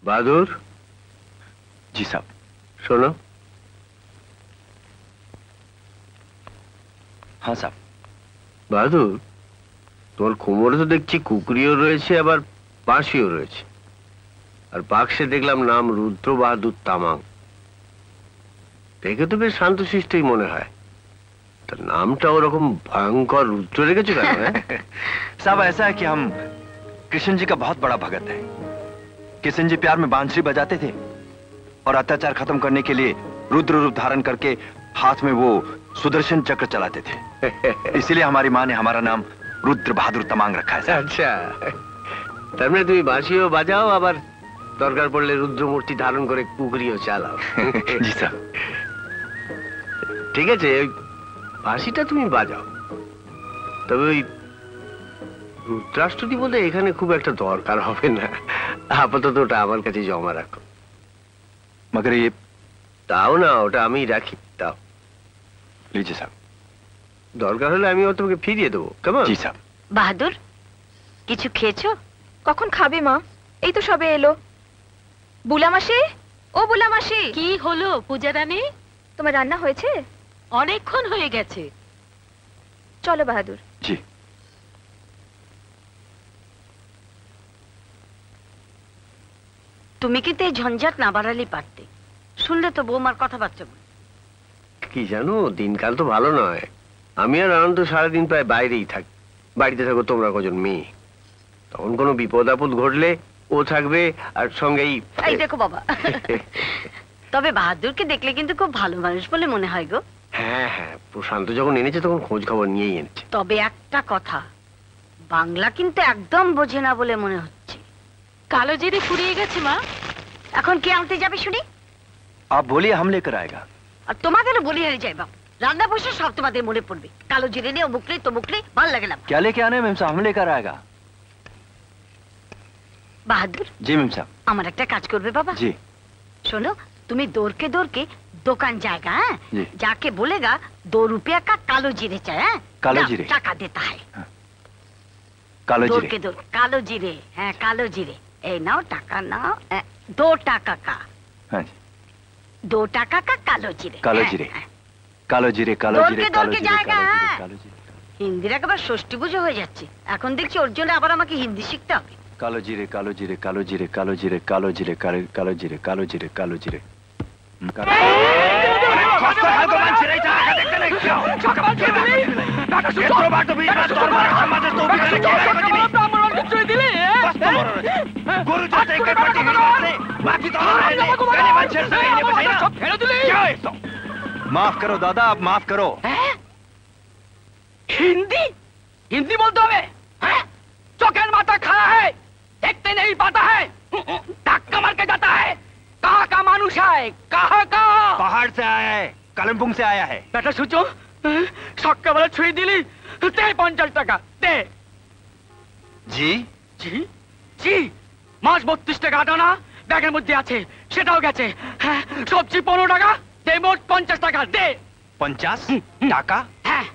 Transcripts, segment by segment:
बहादुर जी साहब। শোনো। हाँ साहब। বাহাদুর, তোমার কোমরে তো দেখছি কুকুরিও রয়েছে, আবার বাঁশিও রয়েছে, আর বাক্সে দেখলাম নাম রুদ্র বাহাদুর তামাং। দেখে তো বেশ শান্তশিষ্টই মনে হয়, তার নামটা ওরকম ভয়ঙ্কর রুদ্র রেখেছো কেন? साहब ऐसा है कि हम कृष्ण जी का बहुत बड़ा भगत है। कृष्ण जी प्यार में बांसुरी बजाते थे और अत्याचार खत्म करने के लिए रुद्र रूप धारण करके हाथ में वो सुदर्शन चक्र चलाते थे। इसलिए हमारी माँ ने हमारा नाम रुद्र बहादुर तमांग रखा है। अच्छा, তার মানে তুমি বাঁশিও বাজাও, আবার দরকার পড়লে রুদ্র মূর্তি ধারণ করে কুকুরিও চালাও। जी साहब। ঠিক আছে, ওই বাঁশিটা তুমি বাজাও, তবে ওই রুদ্রাষ্টটি বলে এখানে খুব একটা দরকার হবে না, আপাতত ওটা আমার কাছে জমা রাখো। मगर ये তাও না, ওটা আমি রাখি, তাও। लीजिए साहब। দরকার হলে আমি তোমাকে ফিরিয়ে দেবো, কেমন? जी साहब। বাহাদুর, কিছু খেয়েছো? কখন খাবে মা? এই তো সবে এলো। বুলা মাসি, ও বুলা মাসি। কি হলো পূজা রানী? তোমার রান্না হয়েছে? অনেকক্ষণ হয়ে গেছে। চলো বাহাদুর। जी। তুমি কিন্তু এই ঝঞ্ঝাট না বাড়ালেই পারতে। শুনলে তো বৌমার কথাবার্তা। কি জানো, দিনকাল তো ভালো নয়। আমি আর আনন্দ সারাদিন প্রায় বাইরেই থাকি, বাড়িতে থাকো তোমরা কজন মেয়ে। তখন কোনো বিপদ আপদ ঘটলে ও থাকবে, আর সঙ্গেই এই দেখো বাবা। তবে বাহাদুরকে দেখলে কিন্তু খুব ভালো মানুষ বলে মনে হয় গো। হ্যাঁ হ্যাঁ, প্রশান্ত যখন এনেছে তখন খোঁজ খবর নিয়েই এনেছে। তবে একটা কথা, বাংলা কিন্তু একদম বোঝে না বলে মনে হচ্ছে। কালো জিরে ফুরিয়ে গেছে মা, এখন কে আনতে যাবে শুনি? आप बोलिए, हम लेकर आएगा। আর তোমাদেরও বলি হারিয়ে যাই বাপ, রান্না বসে সব তোমাদের মনে পড়বে। কালো জিরে নিয়ে অমুক নেই তমুক নেই, ভালো লাগে না। क्या लेके आने मेम साहब? हम लेकर आएगा। বাহাদুর। जी मेम साहब। আমার একটা কাজ করবে বাবা। जी। শোনো, তুমি দৌড়কে দৌড়কে দোকান जाएगा, जी। जाके बोलेगा 2 रुपया का कालो जीरे चाहिए। कालो जीरे? টাকা देता है। कालो जीरे। দৌড়কে দৌড় কালো জিরে। হ্যাঁ, কালো জিরে। এই নাও টাকা নাও। 2 টাকা का। हाँ जी। 2 টাকা का कालो जीरे। कालो जीरे। कालो जीरे, कालो जीरे, দৌড়কে कालो দৌড়কে जीरे, जाएगा। कालो जीरे, कालो जीरे। হিন্দির একেবারে ষষ্ঠী পুজো হয়ে যাচ্ছে। এখন দেখছি ওর জন্য আবার আমাকে হিন্দি শিখতে হবে। कालो जीरे, कालो जीरे, कालो जीरे, कालो जीरे, कालो जीरे, कालो जीरे, कालो जीरे, कालो जीरे। माफ करो दादा, आप माफ करो। हिंदी हिंदी बोलते हुए चौकेन माता खाया है, देखते नहीं पाता है, धक्का मार के जाता है। कहाँ का मानुष है? कहाँ का? पहाड़ से आया है, कालिम्पोंग से आया है। बेटा सुचो, सक्का वाला छुई दिली, दे 50 টাকা दे। जी जी जी, মাছ 32 টাকা আটা ব্যাগের মধ্যে আছে, সেটাও গেছে। হ্যাঁ, সবজি 15 টাকা দে, মোট 50 টাকা দে। 50 টাকা? হ্যাঁ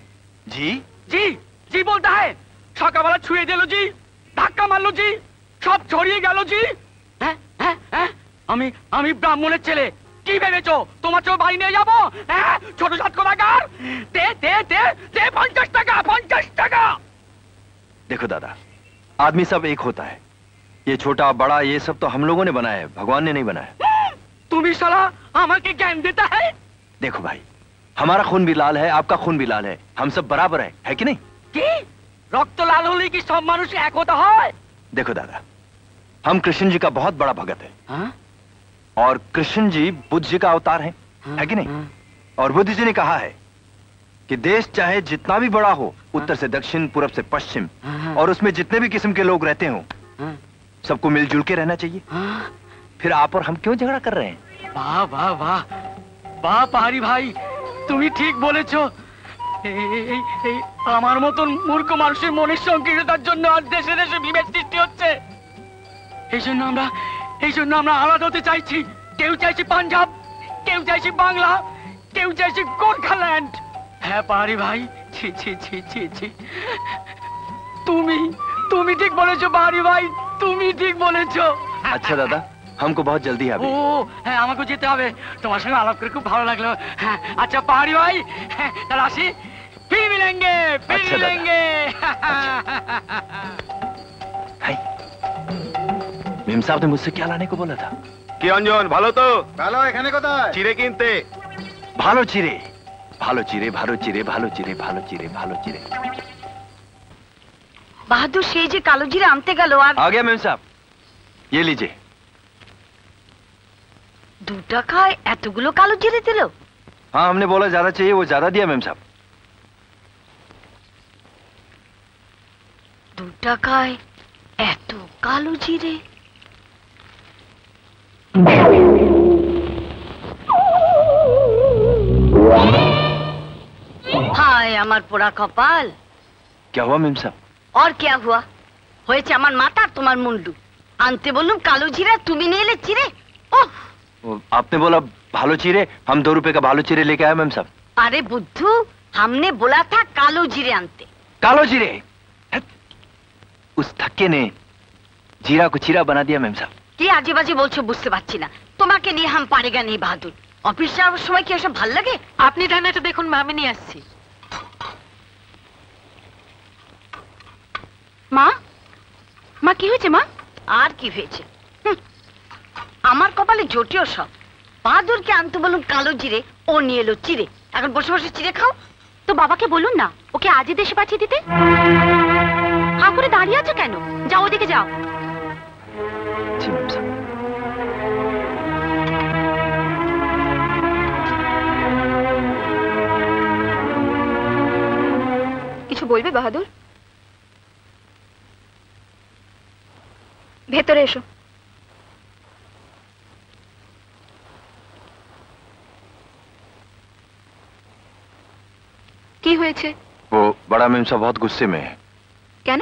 जी जी जी बोलता है। সকালবেলা ছুঁয়ে দিল জি, ধাক্কা মারলো জি, সব ছড়িয়ে গেল জি। হ্যাঁ হ্যাঁ হ্যাঁ, আমি ব্রাহ্মণের ছেলে, কি ভেবেছো তোমার চেয়েও বাড়ি নিয়ে যাবো? হ্যাঁ, ছোট সাত কোলাকার, দে দে দে দে 50 টাকা, 50 টাকা। देखो दादा, आदमी सब एक होता है। ये छोटा बड़ा ये सब तो हम लोगों ने बनाया है, भगवान ने नहीं बनाया। তুমি শালা আমাকে জ্ঞান देता है। देखो भाई, हमारा खून भी लाल है, आपका खून भी लाल है, हम सब बराबर है कि नहीं? কি রক্ত লাল হলে কি সব মানুষ এক হতে হয়? देखो दादा, हम कृष्ण जी का बहुत बड़ा भगत है। हाँ? और कृष्ण जी बुद्ध जी का अवतार है कि नहीं? और बुद्ध जी ने कहा है कि देश चाहे जितना भी बड़ा हो, उत्तर से दक्षिण, पूरब से पश्चिम, और उसमें जितने भी किस्म के लोग रहते हो, सबको मिलजुल के रहना चाहिए। फिर आप और हम क्यों झगड़ा कर रहे हैं? वाह वाह वाह वाह পাহাড়ি ভাই, তুমি ঠিক বলেছো। আমার মতন মূর্খ মানুষের মনের সংকীর্ণতার জন্য আজ দেশে দেশে বিভেদ সৃষ্টি হচ্ছে। এই জন্য আমরা আলাদা হতে চাইছি। কেউ চাইছে পাঞ্জাব, কেউ চাইছে বাংলা, কেউ চাইছে গোর্খাল্যান্ড। হ্যাঁ পাহাড়ি ভাই, ছি ছি ছি ছি ছি, তুমি ঠিক বলেছো পাহাড়ি ভাই, তুমি ঠিক বলেছো। अच्छा दादा, हमको बहुत जल्दी है ও अभी। হ্যাঁ আমাকে যেতে হবে তোমার সঙ্গে আলাপ করে খুব ভালো লাগলো হ্যাঁ আচ্ছা পাহাড়ি ভাই হ্যাঁ, তাহলে আসি ফির মিলেঙ্গে ফির अच्छा दादा। মিলেঙ্গে हाय। मेम साहब ने मुझसे क्या लाने को बोला था? কি অঞ্জন ভালো তো? ভালো। এখানে কোথায়? চিড়ে কিনতে। ভালো চিড়ে, ভালো চিড়ে, ভালো চিড়ে, ভালো চিড়ে, ভালো চিড়ে, ভালো চিড়ে। বাহাদুর সেই যে কালো জিরে আনতে গেল আর आ गया मेम साहब, ये लीजिए। 2 টাকায় এতগুলো কালো জিরে দিল। हाँ हमने बोला ज्यादा चाहिए, वो ज्यादा दिया मेम साहब। 2 টাকায় এত কালো জিরে। হায় আমার পোড়া কপাল। क्या हुआ मेम साहब? और क्या हुआ? হয়েছে আমার মাথা আর তোমার মুন্ডু। আনতে বললুম কালো জিরা, তুমি নিয়ে এলে চিড়ে। ওহ, वो आपने बोला भालो चिरे, हम 2 रुपए का भालो चिरे लेके आए मेम साहब। अरे बुद्धू, हमने बोला था कालो जीरे आनते। कालो जीरे? हट। उस थक्के ने जीरा को चीरा बना दिया मेम साहब। কি আজে বাজে বলছো বুঝতে পারছি না। তোমাকে নিয়ে হাম পারেগা নেই বাহাদুর। অফিস যাওয়ার সময় কি এসব ভাল লাগে? আপনি রান্নাটা দেখুন মা, আমি নিয়ে আসছি। মা, মা কি হয়েছে মা? আর কি হয়েছে? হুঁ, আমার কপালে জোটেও সব। বাহাদুরকে আনতে বলুন কালো জিরে, ও নিয়ে এলো চিড়ে। এখন বসে বসে চিড়ে খাও। তো বাবাকে বলুন না ওকে আজই দেশে পাঠিয়ে দিতে। হা করে দাঁড়িয়ে আছো কেন? যাও ওদিকে যাও। जी मेम साहब। কিছু বলবে বাহাদুর? ভেতরে এসো। কি হয়েছে? वो बड़ा मेम साहब बहुत गुस्से में है। কেন?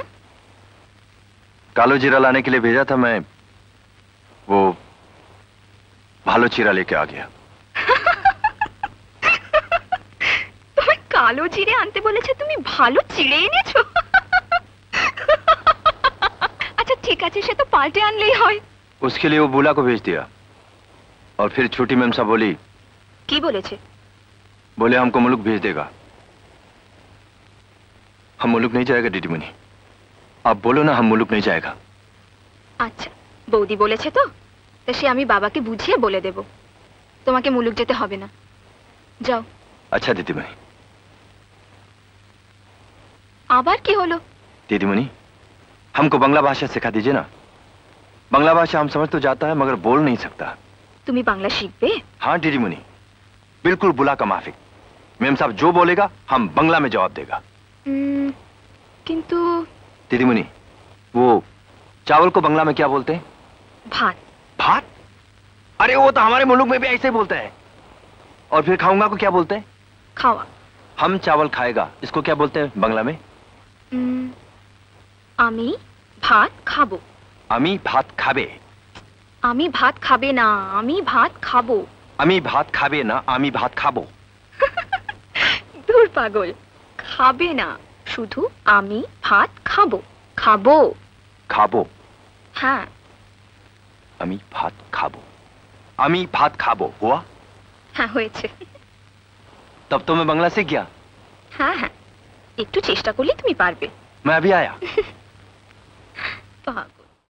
कालो जीरा लाने के लिए भेजा था मैं, वो भालो चीरा लेके आ गया। তুমি কালো জিরে আনতে বলেছে, তুমি ভালো চিড়ে এনেছো। আচ্ছা ঠিক আছে, সে তো পাল্টে আনলেই হয়। उसके लिए वो बुला को भेज दिया और फिर छोटी मेम साहब बोली, কি বলেছে? बोले हमको मुल्क भेज देगा। हम मुल्क नहीं जाएगा दीदी मनी, आप बोलो ना हम मुल्क नहीं जाएगा। আচ্ছা বৌদি বলেছে তো, তা সে আমি বাবাকে বুঝিয়ে বলে দেব। তোমাকে মুলুক যেতে হবে না, যাও। अच्छा दीदी मनी। আবার কি হলো? दीदी मनी, हमको बांग्ला भाषा सिखा दीजिए ना। बांग्ला भाषा हम समझ तो जाता है मगर बोल नहीं सकता। তুমি বাংলা শিখবে? हाँ दीदी मनी, बिल्कुल बुला का माफिक। मेम साहब जो बोलेगा हम बांग्ला में जवाब देगा। কিন্তু दीदी मनी, वो चावल को बांग्ला में क्या बोलते हैं? ভাত। भात? अरे वो तो हमारे मुल्क में भी ऐसे ही बोलते हैं। और फिर खाऊंगा को क्या बोलते हैं? খাওয়া। हम चावल खाएगा इसको क्या बोलते हैं बांग्ला में? আমি ভাত খাবো। अमी भात खाबे। আমি ভাত খাবে না, আমি ভাত খাবো। अमी भात खाबे ना, आमी भात खाबो। দূর পাগল, খাবে না, শুধু আমি ভাত খাবো। খাবো। खाबो। হ্যাঁ। अमी भात खाबो। अमी भात खाबो हुआ? হ্যাঁ হয়েছে। तब तो मैं बांग्ला सीख गया। হ্যাঁ হ্যাঁ, একটু চেষ্টা করলে তুমি পারবে। मैं अभी आया। পাগল।